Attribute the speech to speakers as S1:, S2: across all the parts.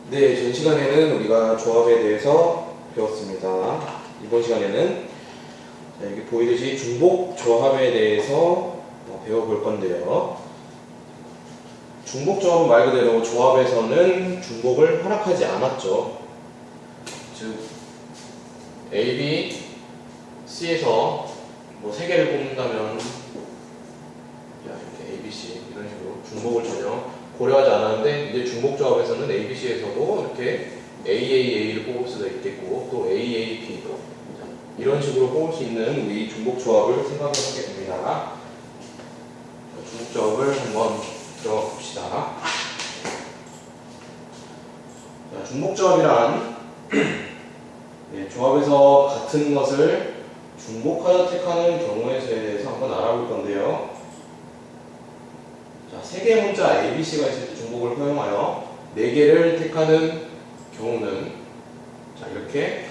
S1: 네, 전 시간에는 우리가 조합에 대해서 배웠습니다. 이번 시간에는 여기 보이듯이 중복 조합에 대해서 배워볼 건데요. 중복 조합 말 그대로 조합에서는 중복을 허락하지 않았죠. 즉 A, B, C에서 뭐 3개를 뽑는다면 이렇게 A, B, C 이런 식으로 중복을 전혀 고려하지 않았는데, 이제 중복 조합에서는 A, B, C에서도 이렇게 AAA를 뽑을 수도 있겠고 또 AAB 이런 식으로 뽑을 수 있는 우리 중복 조합을 생각해 보게 됩니다. 중복 조합을 한번 들어가 봅시다. 자, 중복 조합이란 네, 조합에서 같은 것을 중복하여 택하는 경우의 수에 대해서 한번 알아볼 건데요. 자, 3개의 문자 A, B, C가 있을 때 중복을 허용하여 4개를 택하는 경우는 자, 이렇게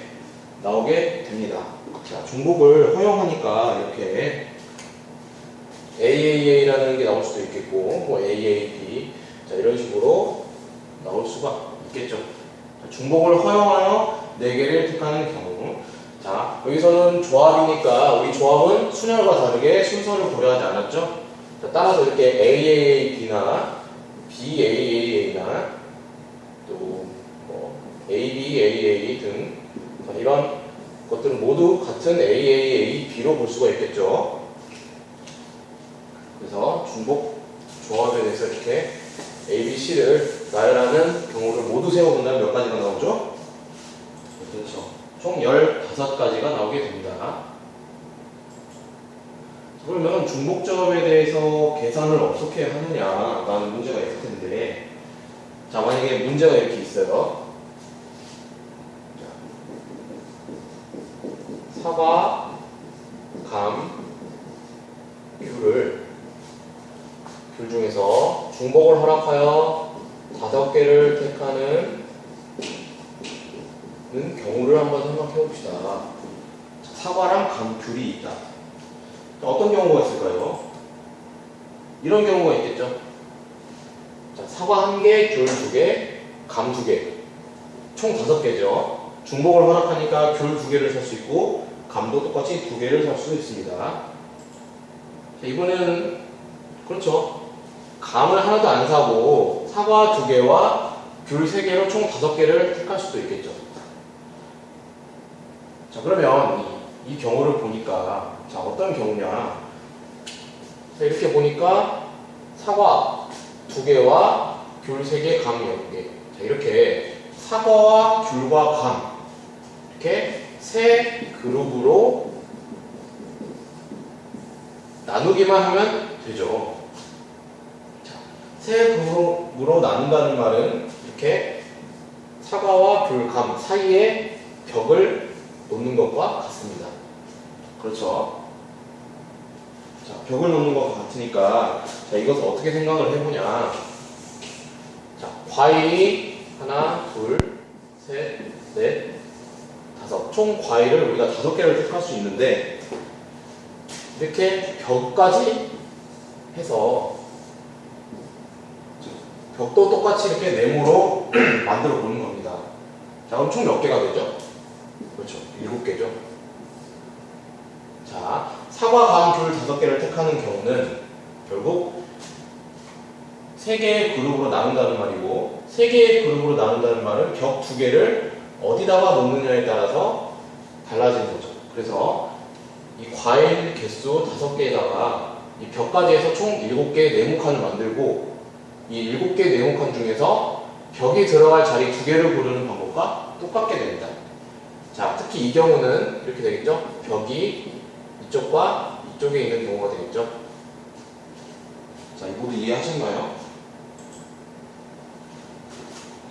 S1: 나오게 됩니다. 자, 중복을 허용하니까 이렇게 AAA라는 게 나올 수도 있겠고 뭐 AAB 자, 이런 식으로 나올 수가 있겠죠. 자, 중복을 허용하여 4개를 택하는 경우, 자, 여기서는 조합이니까 우리 조합은 순열과 다르게 순서를 고려하지 않았죠. 자, 따라서 이렇게 AAAB나 BAAA나 또 뭐 ABAA 등 이런 것들은 모두 같은 AAAB로 볼 수가 있겠죠. 그래서 중복 조합에 대해서 이렇게 A, B, C를 나열하는 경우를 모두 세워본다면 몇 가지가 나오죠? 그렇죠. 총 15가지가 나오게 됩니다. 그러면 중복 조합에 대해서 계산을 어떻게 하느냐라는 문제가 있을 텐데, 자, 만약에 문제가 이렇게 있어요. 사과, 감, 귤을 귤 중에서 중복을 허락하여 5개를 택하는 경우를 한번 생각해 봅시다. 사과랑 감, 귤이 있다. 어떤 경우가 있을까요? 이런 경우가 있겠죠. 자, 사과 1개, 귤 2개, 감 2개. 총 5개죠. 중복을 허락하니까 귤 2개를 살 수 있고 감도 똑같이 2개를 살 수 있습니다. 자, 이번에는 그렇죠. 감을 하나도 안 사고 사과 2개와 귤 3개로 총 5개를 택할 수도 있겠죠. 자, 그러면 이 경우를 보니까 자, 어떤 경우냐. 자, 이렇게 보니까 사과 2개와 귤 3개, 감 10개. 자, 이렇게 사과와 귤과 감 이렇게 3그룹으로 나누기만 하면 되죠. 자, 3그룹으로 나눈다는 말은 이렇게 사과와 귤, 감 사이에 벽을 놓는 것과 같습니다. 그렇죠. 자, 벽을 놓는 것과 같으니까 자, 이것을 어떻게 생각을 해보냐. 자, 과일이 하나, 둘, 셋, 넷, 5. 총 과일을 우리가 5개를 택할 수 있는데 이렇게 벽까지 해서 벽도 똑같이 이렇게 네모로 만들어 보는 겁니다. 자, 그럼 총 몇 개가 되죠? 그렇죠. 7개죠. 자, 사과, 감, 귤 5개를 택하는 경우는 결국 3개의 그룹으로 나눈다는 말이고, 3개의 그룹으로 나눈다는 말은 벽 2개를 어디다가 놓느냐에 따라서 달라지는 거죠. 그래서 이 과일 개수 5개에다가 이 벽까지 해서 총 7개의 네모칸을 만들고, 이 7개의 네모칸 중에서 벽이 들어갈 자리 2개를 고르는 방법과 똑같게 됩니다. 자, 특히 이 경우는 이렇게 되겠죠. 벽이 이쪽과 이쪽에 있는 경우가 되겠죠. 자, 이 모두 이해하셨나요?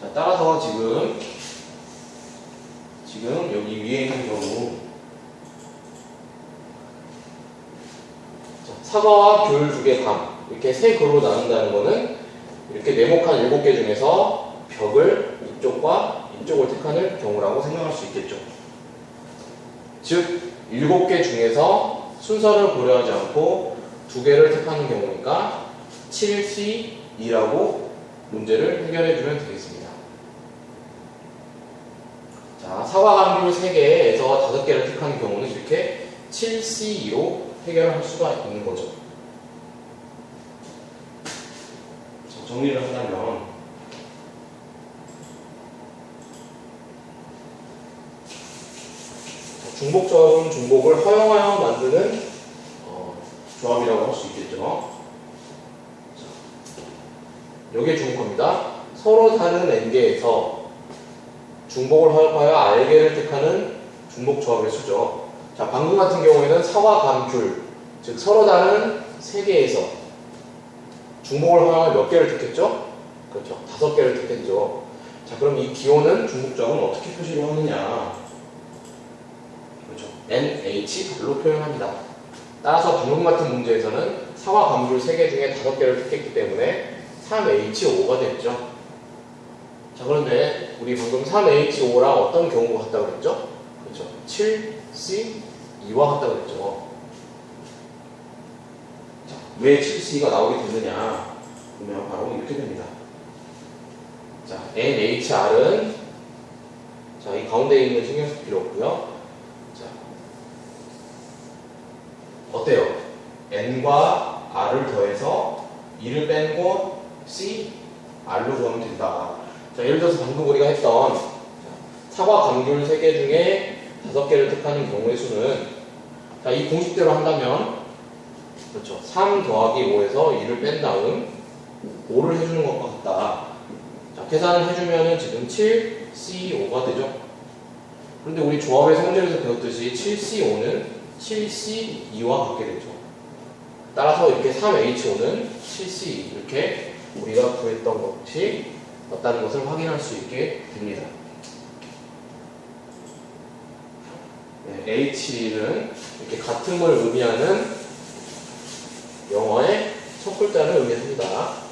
S1: 자, 따라서 지금 여기 위에 있는 경우 자, 사과와 귤 2개, 감 이렇게 3그룹으로 나눈다는 거는 이렇게 네모칸 7개 중에서 벽을 이쪽과 이쪽을 택하는 경우라고 생각할 수 있겠죠. 즉 7개 중에서 순서를 고려하지 않고 2개를 택하는 경우니까 7C2라고 문제를 해결해 주면 되겠습니다. 사과감귤 3개에서 5개를 택하는 경우는 이렇게 7C2로 해결할 수가 있는 거죠. 자, 정리를 한다면 중복조합은 중복을 허용하여 만드는 조합이라고 할 수 있겠죠. 여기에 주목합니다. 서로 다른 n개에서 중복을 허용하여 r개를 택하는 중복조합을 쓰죠. 자, 방금 같은 경우에는 사과, 감, 귤, 즉 서로 다른 3개에서 중복을 허용하여 몇 개를 택했죠? 그렇죠. 5개를 택했죠. 자, 그럼 이 기호는 중복조합은 어떻게 표시를 하느냐? 그렇죠. NH 발로 표현합니다. 따라서 방금 같은 문제에서는 사과, 감, 귤 3개 중에 5개를 택했기 때문에 3H5가 됐죠. 자, 그런데 우리 방금 3H5랑 어떤 경우가 같다고 그랬죠? 그렇죠. 7C2와 같다고 그랬죠. 자, 왜 7C가 나오게 됐느냐? 보면 바로 이렇게 됩니다. 자, NHR은 자, 이 가운데 있는 신경 쓸 필요 없고요. 자, 어때요? N과 R을 더해서 2를 뺀고 C, R로 구하면 된다. 자, 예를 들어서 방금 우리가 했던 사과, 감귤 3개 중에 5개를 택하는 경우의 수는 자, 이 공식대로 한다면 그렇죠. 3 더하기 5에서 2를 뺀 다음 5를 해주는 것과 같다. 자, 계산을 해주면 지금 7C5가 되죠. 그런데 우리 조합의 성질에서 배웠듯이 7C5는 7C2와 같게 되죠. 따라서 이렇게 3H5는 7C2 이렇게 우리가 구했던 것이 맞다는 것을 확인할 수 있게 됩니다. 네, H는 이렇게 같음을 의미하는 영어의 첫 글자를 의미합니다. 자,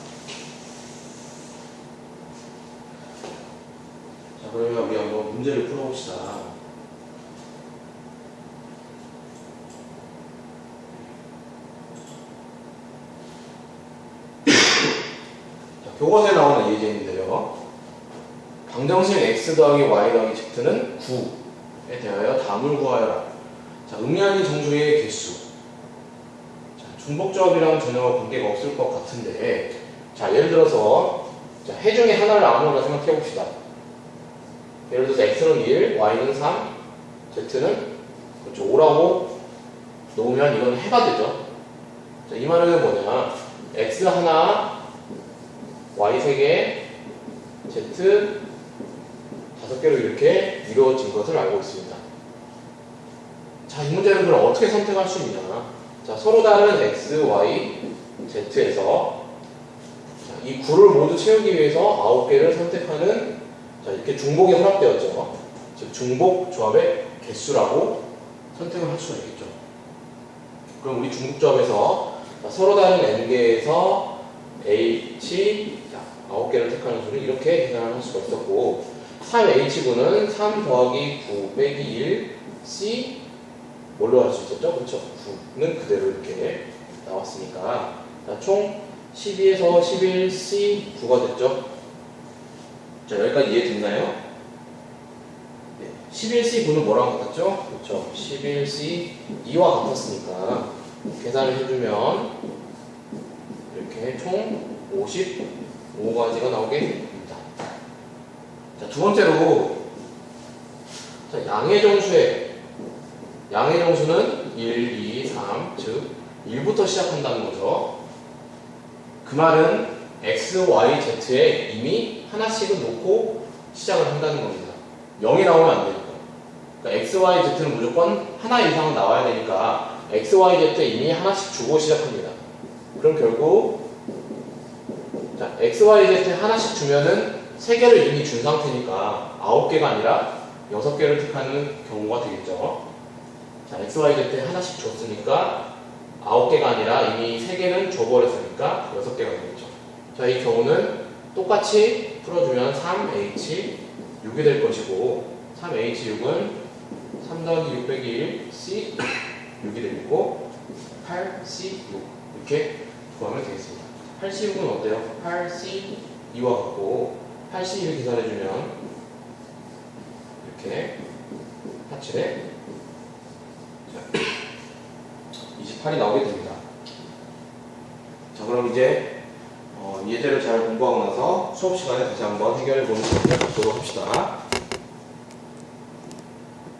S1: 그러면 우리 한번 문제를 풀어봅시다. 교과서에 나오는 예제인데요. 방정식 x 더하기 y 더하기 z는 9에 대하여 답을 구하여라. 자, 의미하는 정수의 개수. 자, 중복조합이랑 전혀 관계가 없을 것 같은데, 자, 예를 들어서 자, 해 중에 하나를 아무거나 생각해 봅시다. 예를 들어서 x는 1, y는 3, z는 그렇죠, 5라고 놓으면 이건 해가 되죠. 자, 이 말은 뭐냐? x 하나, y 3개, z 5개로 이렇게 이루어진 것을 알고 있습니다. 자, 이 문제는 그럼 어떻게 선택할 수 있냐? 자, 서로 다른 x, y, z에서 자, 이 9를 모두 채우기 위해서 9개를 선택하는 자, 이렇게 중복이 허락되었죠. 즉 중복 조합의 개수라고 선택을 할 수가 있겠죠. 그럼 우리 중복 조합에서 자, 서로 다른 n개에서 H 9개를 택하는 수를 이렇게 계산을 할 수가 있었고 3H분은 3 더하기 9 빼기 1 C 뭘로 할 수 있었죠? 그렇죠. 9는 그대로 이렇게 나왔으니까 자, 총 12에서 11C 9가 됐죠. 자, 여기까지 이해됐나요? 네. 11C 9는 뭐랑 같았죠? 그렇죠. 11C 2와 같았으니까 계산을 해주면 이렇게 총 55가지가 나오게 됩니다. 자, 두 번째로 자, 양의 정수는 1, 2, 3, 즉 1부터 시작한다는 거죠. 그 말은 x, y, z에 이미 하나씩은 놓고 시작을 한다는 겁니다. 0이 나오면 안 되니까. 그러니까 x, y, z는 무조건 하나 이상은 나와야 되니까 x, y, z에 이미 하나씩 주고 시작합니다. 그럼 결국 자, x, y, z에 하나씩 주면은 3개를 이미 준 상태니까 9개가 아니라 6개를 택하는 경우가 되겠죠. 자, x, y, z에 하나씩 줬으니까 9개가 아니라 이미 3개는 줘버렸으니까 6개가 되겠죠. 자, 이 경우는 똑같이 풀어주면 3h6이 될 것이고 3h6은 3 더하기 6 빼기 1 c 6이 되고 8c6 이렇게 구하면 되겠습니다. 8c6은 어때요? 8c2와 같고 8c1을 계산해주면 이렇게 전체 28이 나오게 됩니다. 자, 그럼 이제 이 예제를 잘 공부하고 나서 수업 시간에 다시 한번 해결해 보는 시간을 갖도록 합시다.